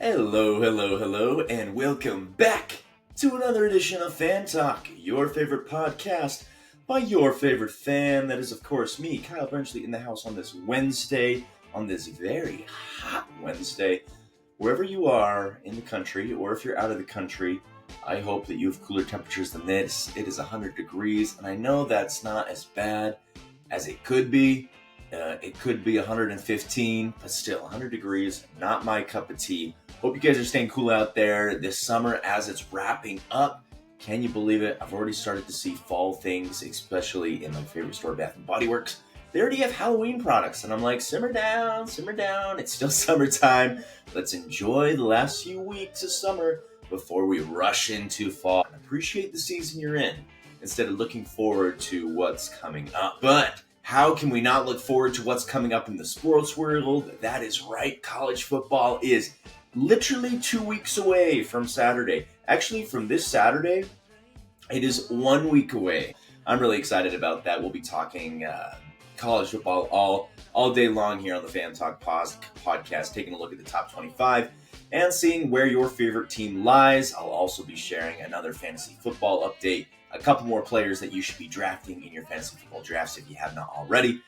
Hello, and welcome back to another edition of Fan Talk, your favorite podcast by your favorite fan. That is, of course, me, Kyle Benchley, in the house on this Wednesday, on this very hot Wednesday. Wherever you are in the country, or if you're out of the country, I hope that you have cooler temperatures than this. It is 100 degrees, and I know that's not as bad as it could be. It could be 115, but still 100 degrees, not my cup of tea. Hope you guys are staying cool out there this summer as it's wrapping up. Can you believe it? I've already started to see fall things, especially in my favorite store, Bath & Body Works. They already have Halloween products, and I'm like, simmer down. It's still summertime. Let's enjoy the last few weeks of summer before we rush into fall. Appreciate the season you're in instead of looking forward to what's coming up. But how can we not look forward to what's coming up in the sports world? That is right. College football is literally 2 weeks away from Saturday. Actually, from this Saturday, it is 1 week away. I'm really excited about that. We'll be talking college football all day long here on the Fan Talk podcast, taking a look at the top 25 and seeing where your favorite team lies. I'll also be sharing another fantasy football update, a couple more players that you should be drafting in your fantasy football drafts if you have not already.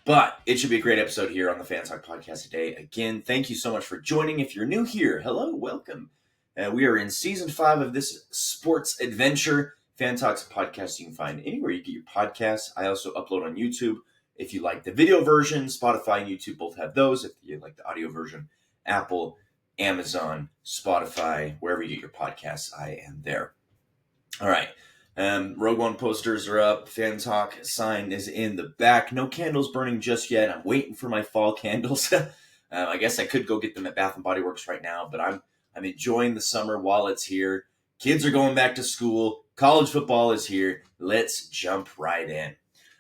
But it should be a great episode here on the Fan Talk podcast today. Again, thank you so much for joining. If you're new here, hello, welcome. We are in season 5 of this sports adventure. Fan Talk's a podcast you can find anywhere you get your podcasts. I also upload on YouTube. If you like the video version, Spotify and YouTube both have those. If you like the audio version, Apple, Amazon, Spotify, wherever you get your podcasts, I am there. All right. Rogue One posters are up. Fan Talk sign is in the back. No candles burning just yet. I'm waiting for my fall candles. I guess I could go get them at Bath & Body Works right now, but I'm enjoying the summer while it's here. Kids are going back to school. College football is here. Let's jump right in.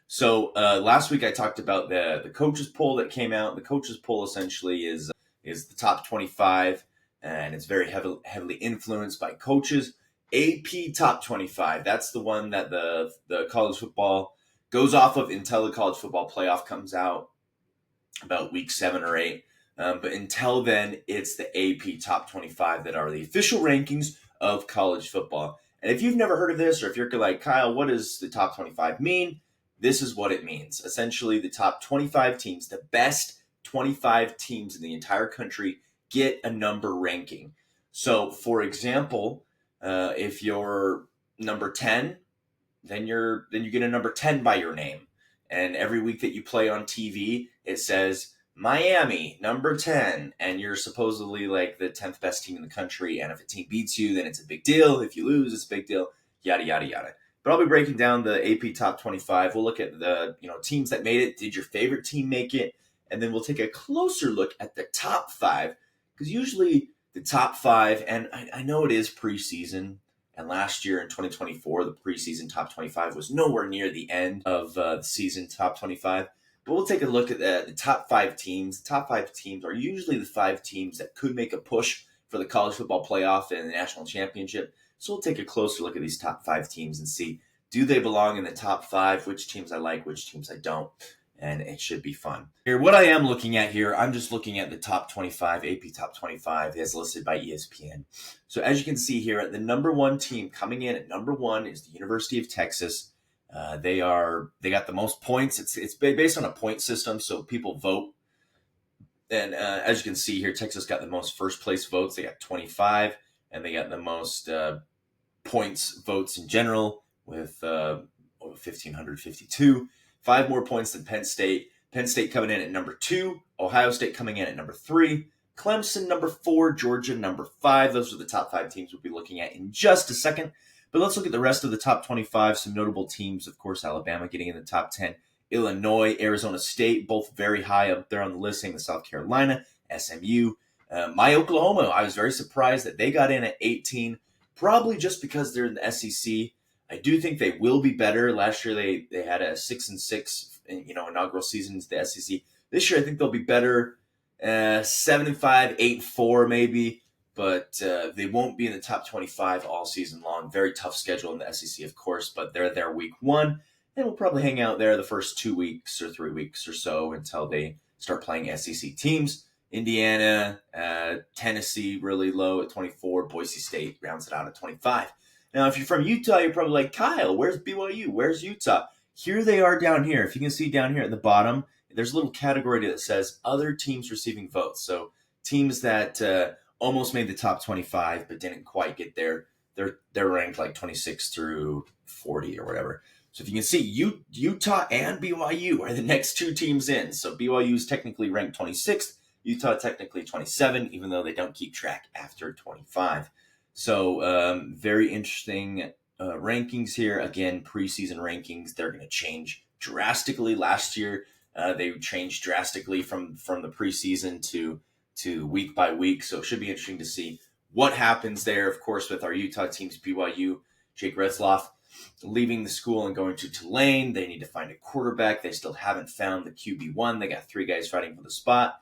So last week I talked about the coaches poll that came out. The coaches poll essentially is the top 25, and it's very heavily influenced by coaches. AP top 25, that's the one that the college football goes off of until the college football playoff comes out about week 7 or 8. But until then, it's the AP top 25 that are the official rankings of college football. And if you've never heard of this, or if you're like, Kyle, what does the top 25 mean? This is what it means. Essentially, the top 25 teams, the best 25 teams in the entire country, get a number ranking. So, for example, if you're number 10, then you get a number 10 by your name. And every week that you play on TV, it says Miami, number 10. And you're supposedly like the 10th best team in the country. And if a team beats you, then it's a big deal. If you lose, it's a big deal. Yada, yada, yada. But I'll be breaking down the AP top 25. We'll look at the teams that made it. Did your favorite team make it? And then we'll take a closer look at the top 5. Because usually the top 5, and I know it is preseason, and last year in 2024, the preseason top 25 was nowhere near the end of the season top 25. But we'll take a look at the top 5 teams. The top 5 teams are usually the 5 teams that could make a push for the college football playoff and the national championship. So we'll take a closer look at these top 5 teams and see, do they belong in the top 5? Which teams I like, which teams I don't. And it should be fun. Here, what I am looking at here, I'm just looking at the top 25, AP top 25 as listed by ESPN. So as you can see here, the number 1 team coming in at number 1 is the University of Texas. They got the most points. It's based on a point system, so people vote. And as you can see here, Texas got the most first place votes. They got 25, and they got the most points votes in general with 1,552. 5 more points than Penn State. Penn State coming in at number 2. Ohio State coming in at number 3. Clemson number 4. Georgia number 5. Those are the top 5 teams we'll be looking at in just a second. But let's look at the rest of the top 25. Some notable teams, of course, Alabama getting in the top 10. Illinois, Arizona State, both very high up there on the list. Same with South Carolina, SMU. My Oklahoma, I was very surprised that they got in at 18. Probably just because they're in the SEC. I do think they will be better. Last year they had a 6-6 inaugural season into the SEC. This year I think they'll be better, 7-5, 8-4 maybe, but they won't be in the top 25 all season long. Very tough schedule in the SEC, of course, but they're there week 1, and we'll probably hang out there the first 2 weeks or 3 weeks or so until they start playing SEC teams. Indiana, Tennessee really low at 24. Boise State rounds it out at 25. Now, if you're from Utah, you're probably like, Kyle, where's BYU? Where's Utah? Here they are down here. If you can see down here at the bottom, there's a little category that says other teams receiving votes. So teams that almost made the top 25 but didn't quite get there, they're ranked like 26 through 40 or whatever. So if you can see, Utah and BYU are the next two teams in. So BYU is technically ranked 26th. Utah technically 27, even though they don't keep track after 25. So very interesting rankings here. Again, preseason rankings, they're going to change drastically. Last year, they changed drastically from the preseason to week by week. So it should be interesting to see what happens there. Of course, with our Utah teams, BYU, Jake Retzloff leaving the school and going to Tulane. They need to find a quarterback. They still haven't found the QB1. They got 3 guys fighting for the spot.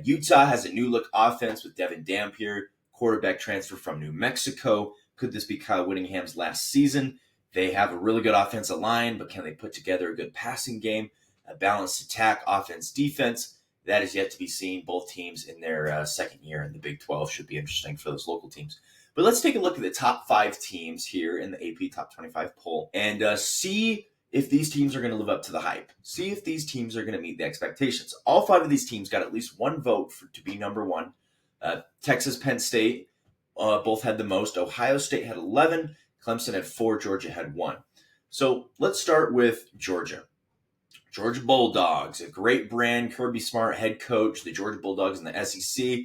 Utah has a new look offense with Devin Dampier, quarterback transfer from New Mexico. Could this be Kyle Whittingham's last season? They have a really good offensive line, but can they put together a good passing game, a balanced attack, offense, defense? That is yet to be seen. Both teams in their second year in the Big 12 should be interesting for those local teams. But let's take a look at the top 5 teams here in the AP Top 25 poll and see if these teams are going to live up to the hype. See if these teams are going to meet the expectations. All 5 of these teams got at least 1 vote to be number 1. Texas, Penn State both had the most. Ohio State had 11. Clemson had 4. Georgia had 1. So let's start with Georgia. Georgia Bulldogs, a great brand. Kirby Smart, head coach. The Georgia Bulldogs in the SEC.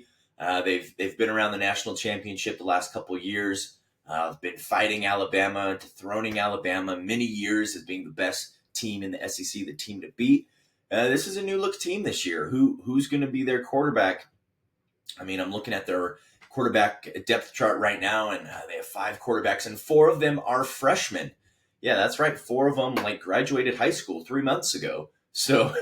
They've been around the national championship the last couple of years. Been fighting Alabama, dethroning Alabama many years as being the best team in the SEC, the team to beat. This is a new look team this year. Who's going to be their quarterback? I mean, I'm looking at their quarterback depth chart right now, and they have 5 quarterbacks, and 4 of them are freshmen. Yeah, that's right. 4 of them graduated high school 3 months ago. So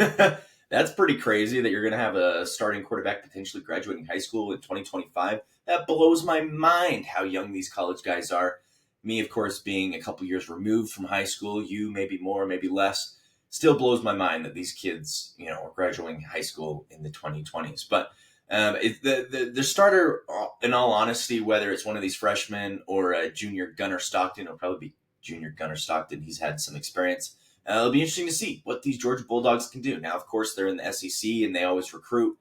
that's pretty crazy that you're going to have a starting quarterback potentially graduating high school in 2025. That blows my mind how young these college guys are. Me, of course, being a couple years removed from high school, you maybe more, maybe less, still blows my mind that these kids, are graduating high school in the 2020s. But the starter, in all honesty, whether it's one of these freshmen or a junior Gunnar Stockton, it'll probably be junior Gunnar Stockton. He's had some experience. It'll be interesting to see what these Georgia Bulldogs can do. Now, of course, they're in the SEC and they always recruit.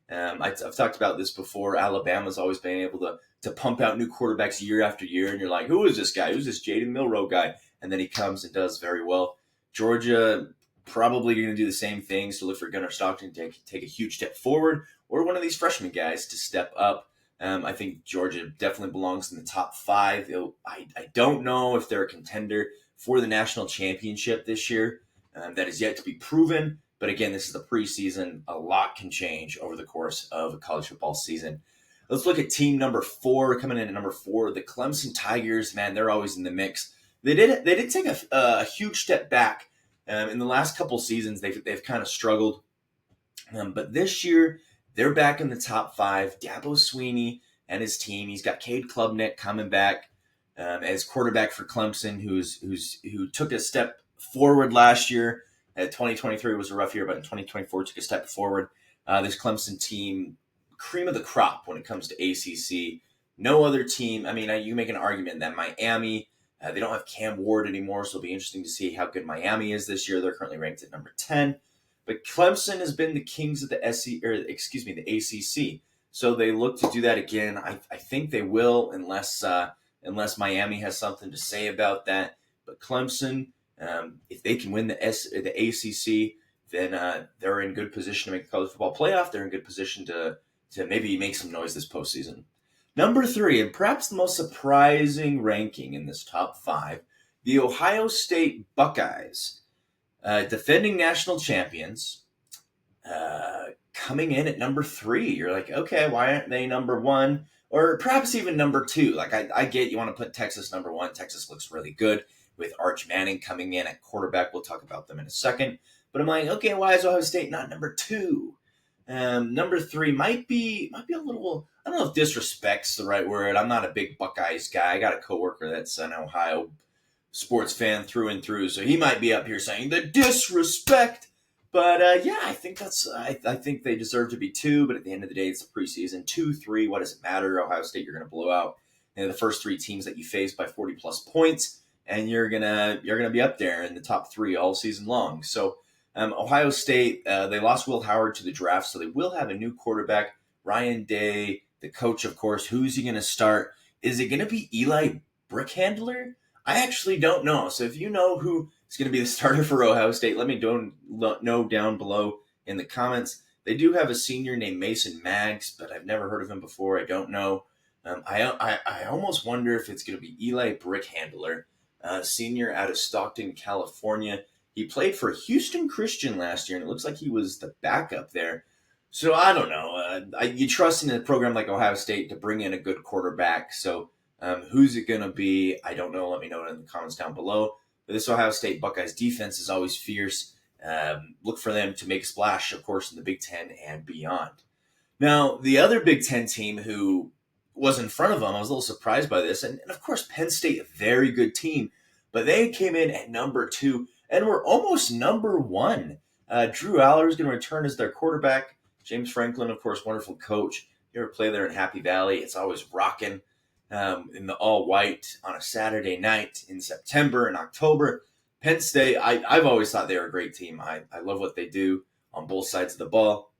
I've talked about this before. Alabama's always been able to pump out new quarterbacks year after year, and you're like, who is this guy? Who's this Jaden Milroe guy? And then he comes and does very well. Georgia probably going to do the same things to look for Gunnar Stockton to take a huge step forward, or one of these freshman guys to step up. I think Georgia definitely belongs in the top 5. I don't know if they're a contender for the national championship this year. That is yet to be proven. But again, this is the preseason. A lot can change over the course of a college football season. Let's look at team number 4. Coming in at number 4, the Clemson Tigers. Man, they're always in the mix. They did take a huge step back in the last couple seasons. They've kind of struggled, but this year they're back in the top 5. Dabo Swinney and his team. He's got Cade Klubnik coming back as quarterback for Clemson, who took a step forward last year. 2023 was a rough year, but in 2024 took a step forward. This Clemson team, cream of the crop when it comes to ACC. No other team. I mean, you make an argument that Miami, they don't have Cam Ward anymore, so it'll be interesting to see how good Miami is this year. They're currently ranked at number 10. But Clemson has been the kings of the the ACC. So they look to do that again. I think they will, unless Miami has something to say about that. But Clemson, if they can win the ACC, then they're in good position to make the college football playoff. They're in good position to maybe make some noise this postseason. Number 3, and perhaps the most surprising ranking in this top 5, the Ohio State Buckeyes, defending national champions, coming in at number 3. You're like, okay, why aren't they number 1? Or perhaps even number 2. I get you want to put Texas number 1. Texas looks really good with Arch Manning coming in at quarterback. We'll talk about them in a second. But I'm like, okay, why is Ohio State not number 2? Number 3 might be a little, I don't know if disrespect's the right word. I'm not a big Buckeyes guy. I got a coworker that's an Ohio sports fan through and through, so he might be up here saying the disrespect. But yeah, I think I think they deserve to be 2. But at the end of the day, it's the preseason. 2-3. What does it matter? Ohio State, you're going to blow out the first 3 teams that you face by 40 plus points, and you're gonna be up there in the top 3 all season long. So Ohio State, they lost Will Howard to the draft, so they will have a new quarterback, Ryan Day, the coach, of course. Who's he going to start? Is it going to be Eli Brickhandler? I actually don't know. So if you know who is going to be the starter for Ohio State, let me know down below in the comments. They do have a senior named Mason Maggs, but I've never heard of him before. I don't know. I almost wonder if it's going to be Eli Brickhandler, senior out of Stockton, California. He played for Houston Christian last year, and it looks like he was the backup there. So I don't know. You trust in a program like Ohio State to bring in a good quarterback. So who's it going to be? I don't know. Let me know in the comments down below. But this Ohio State Buckeyes defense is always fierce. Look for them to make a splash, of course, in the Big Ten and beyond. Now, the other Big Ten team who was in front of them, I was a little surprised by this. And of course, Penn State, a very good team. But they came in at number 2 and were almost number 1. Drew Aller is going to return as their quarterback. James Franklin, of course, wonderful coach. You ever play there in Happy Valley? It's always rocking in the all-white on a Saturday night in September and October. Penn State, I've always thought they were a great team. I love what they do on both sides of the ball.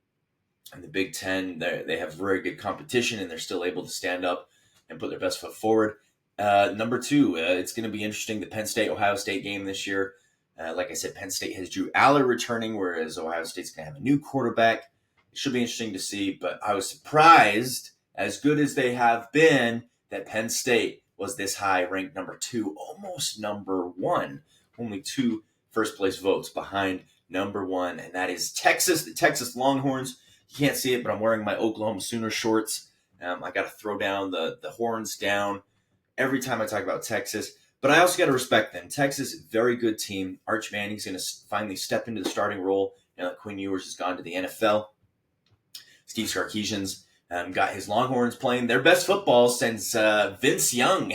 And the Big Ten, they have very good competition, and they're still able to stand up and put their best foot forward. Number 2, it's going to be interesting, the Penn State-Ohio State game this year. Like I said, Penn State has Drew Aller returning, whereas Ohio State's going to have a new quarterback. It should be interesting to see, but I was surprised, as good as they have been, that Penn State was this high, ranked number 2, almost number 1. Only 2 first-place votes behind number 1, and that is Texas, the Texas Longhorns. You can't see it, but I'm wearing my Oklahoma Sooner shorts. I got to throw down the horns down every time I talk about Texas. But I also got to respect them. Texas, very good team. Arch Manning's going to finally step into the starting role now that Quinn Ewers has gone to the NFL. Steve Sarkisian's got his Longhorns playing their best football since Vince Young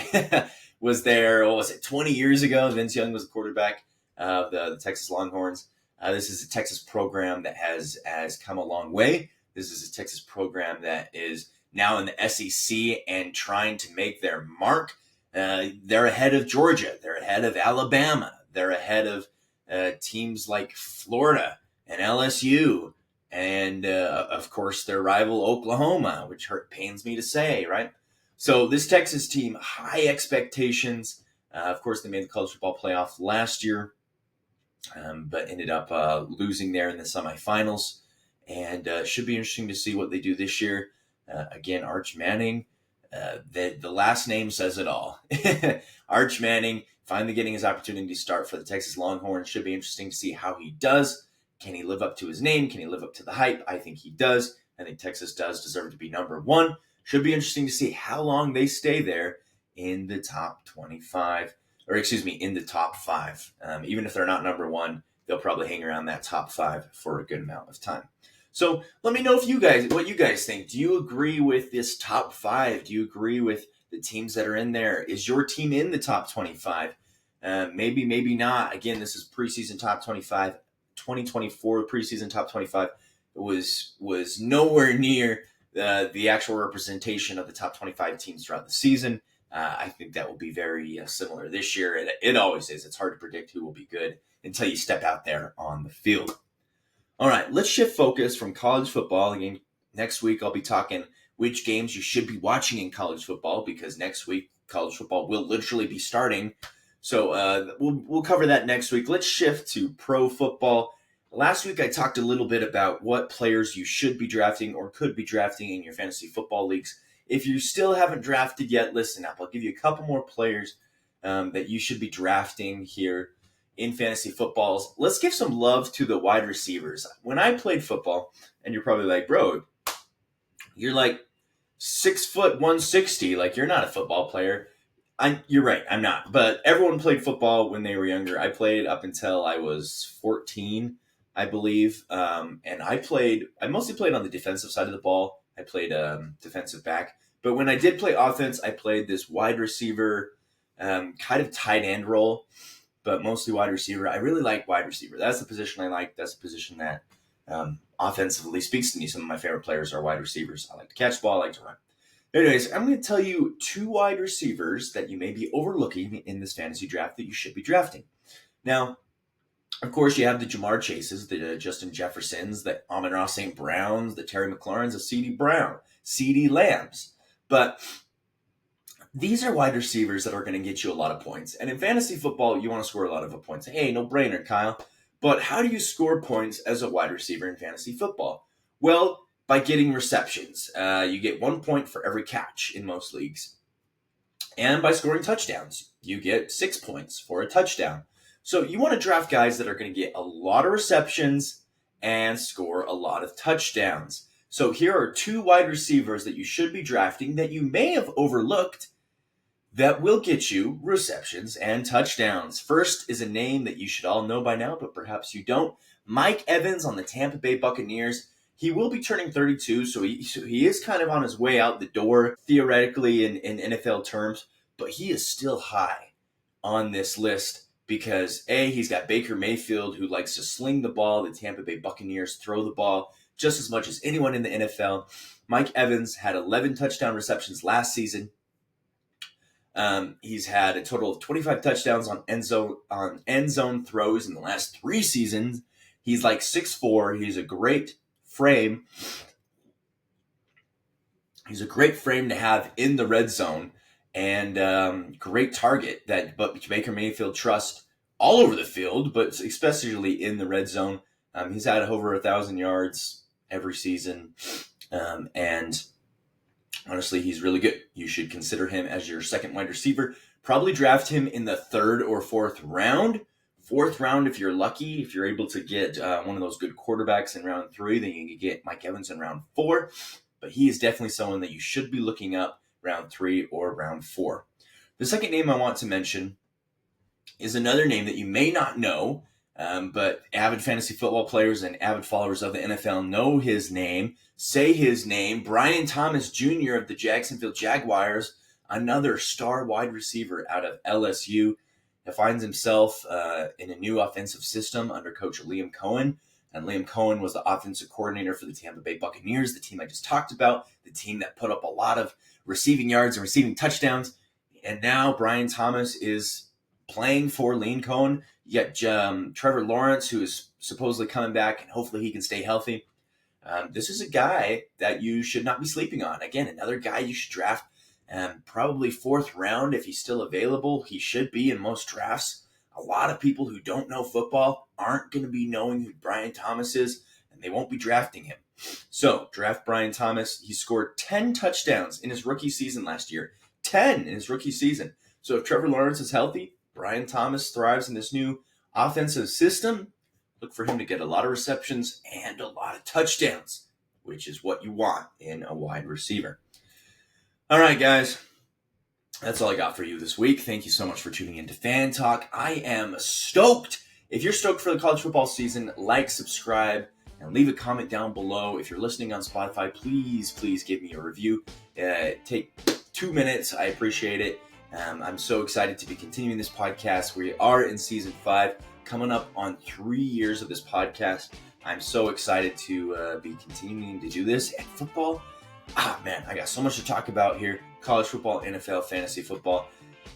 was there. 20 years ago? Vince Young was the quarterback of the Texas Longhorns. This is a Texas program that has come a long way. This is a Texas program that is now in the SEC and trying to make their mark. They're ahead of Georgia. They're ahead of Alabama. They're ahead of teams like Florida and LSU. And, of course, their rival Oklahoma, which pains me to say, right? So this Texas team, high expectations. Of course, they made the college football playoff last year, but ended up losing there in the semifinals. And should be interesting to see what they do this year. Again, Arch Manning, the last name says it all. Arch Manning finally getting his opportunity to start for the Texas Longhorns. Should be interesting to see how he does. Can he live up to his name? Can he live up to the hype? I think he does. I think Texas does deserve to be number 1. Should be interesting to see how long they stay there in the top 25, in the top 5. Even if they're not number 1, they'll probably hang around that top 5 for a good amount of time. So let me know what you guys think. Do you agree with this top 5? Do you agree with the teams that are in there? Is your team in the top 25? Maybe, maybe not. Again, this is preseason top 25. 2024 preseason top 25 was nowhere near the actual representation of the top 25 teams throughout the season. I think that will be very similar this year. It always is. It's hard to predict who will be good until you step out there on the field. All right, let's shift focus from college football. Again, next week I'll be talking which games you should be watching in college football, because next week college football will literally be starting. So we'll cover that next week. Let's shift to pro football. Last week I talked a little bit about what players you should be drafting or could be drafting in your fantasy football leagues. If you still haven't drafted yet, listen up. I'll give you a couple more players that you should be drafting here in fantasy footballs. Let's give some love to the wide receivers. When I played football, and you're probably like, bro, you're like 6', 160. Like, you're not a football player. You're right, I'm not. But everyone played football when they were younger. I played up until I was 14, I believe. And I mostly played on the defensive side of the ball. I played defensive back. But when I did play offense, I played this wide receiver, kind of tight end role. but mostly wide receiver. I really like wide receiver. That's the position I like. That's the position that offensively speaks to me. Some of my favorite players are wide receivers. I like to catch the ball. I like to run. Anyways, I'm going to tell you 2 wide receivers that you may be overlooking in this fantasy draft that you should be drafting. Now, of course, you have the Jamar Chases, the Justin Jeffersons, the Amon-Ra St. Browns, the Terry McLaurins, the CeeDee Lambs. But these are wide receivers that are going to get you a lot of points. And in fantasy football, you want to score a lot of points. Hey, no brainer, Kyle. But how do you score points as a wide receiver in fantasy football? Well, by getting receptions. You get 1 point for every catch in most leagues. And by scoring touchdowns, you get 6 points for a touchdown. So you want to draft guys that are going to get a lot of receptions and score a lot of touchdowns. So here are 2 wide receivers that you should be drafting that you may have overlooked that will get you receptions and touchdowns. First is a name that you should all know by now, but perhaps you don't. Mike Evans on the Tampa Bay Buccaneers. He will be turning 32, so he is kind of on his way out the door, theoretically in NFL terms, but he is still high on this list because, A, he's got Baker Mayfield, who likes to sling the ball. The Tampa Bay Buccaneers throw the ball just as much as anyone in the NFL. Mike Evans had 11 touchdown receptions last season. He's had a total of 25 touchdowns on end zone throws in the last 3 seasons. He's like 6'4". He's a great frame. He's a great frame to have in the red zone, and great target that Baker Mayfield trusts all over the field, but especially in the red zone. He's had over 1,000 yards every season, and honestly, he's really good. You should consider him as your second wide receiver. Probably draft him in the 3rd or 4th round. 4th round, if you're lucky, if you're able to get one of those good quarterbacks in round 3, then you can get Mike Evans in round 4. But he is definitely someone that you should be looking up round 3 or round 4. The second name I want to mention is another name that you may not know, but avid fantasy football players and avid followers of the NFL know his name. Say his name. Brian Thomas Jr. of the Jacksonville Jaguars, another star wide receiver out of LSU. He finds himself in a new offensive system under Coach Liam Cohen. And Liam Cohen was the offensive coordinator for the Tampa Bay Buccaneers, the team I just talked about, the team that put up a lot of receiving yards and receiving touchdowns. And now Brian Thomas is playing for Liam Cohen. You got Trevor Lawrence, who is supposedly coming back, and hopefully he can stay healthy. This is a guy that you should not be sleeping on. Again, another guy you should draft probably 4th round if he's still available. He should be in most drafts. A lot of people who don't know football aren't going to be knowing who Brian Thomas is, and they won't be drafting him. So, draft Brian Thomas. He scored 10 touchdowns in his rookie season last year. 10 in his rookie season. So, if Trevor Lawrence is healthy, Brian Thomas thrives in this new offensive system. Look for him to get a lot of receptions and a lot of touchdowns, which is what you want in a wide receiver. All right, guys. That's all I got for you this week. Thank you so much for tuning in to Fan Talk. I am stoked. If you're stoked for the college football season, like, subscribe, and leave a comment down below. If you're listening on Spotify, please give me a review. Take 2 minutes. I appreciate it. I'm so excited to be continuing this podcast. We are in season 5, coming up on 3 years of this podcast. I'm so excited to be continuing to do this. And football, man, I got so much to talk about here. College football, NFL, fantasy football.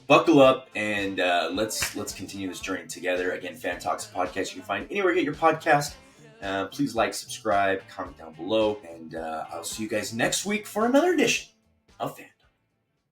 Buckle up and let's continue this journey together. Again, Fan Talks podcast you can find anywhere you get your podcast. Please like, subscribe, comment down below, and I'll see you guys next week for another edition of Fan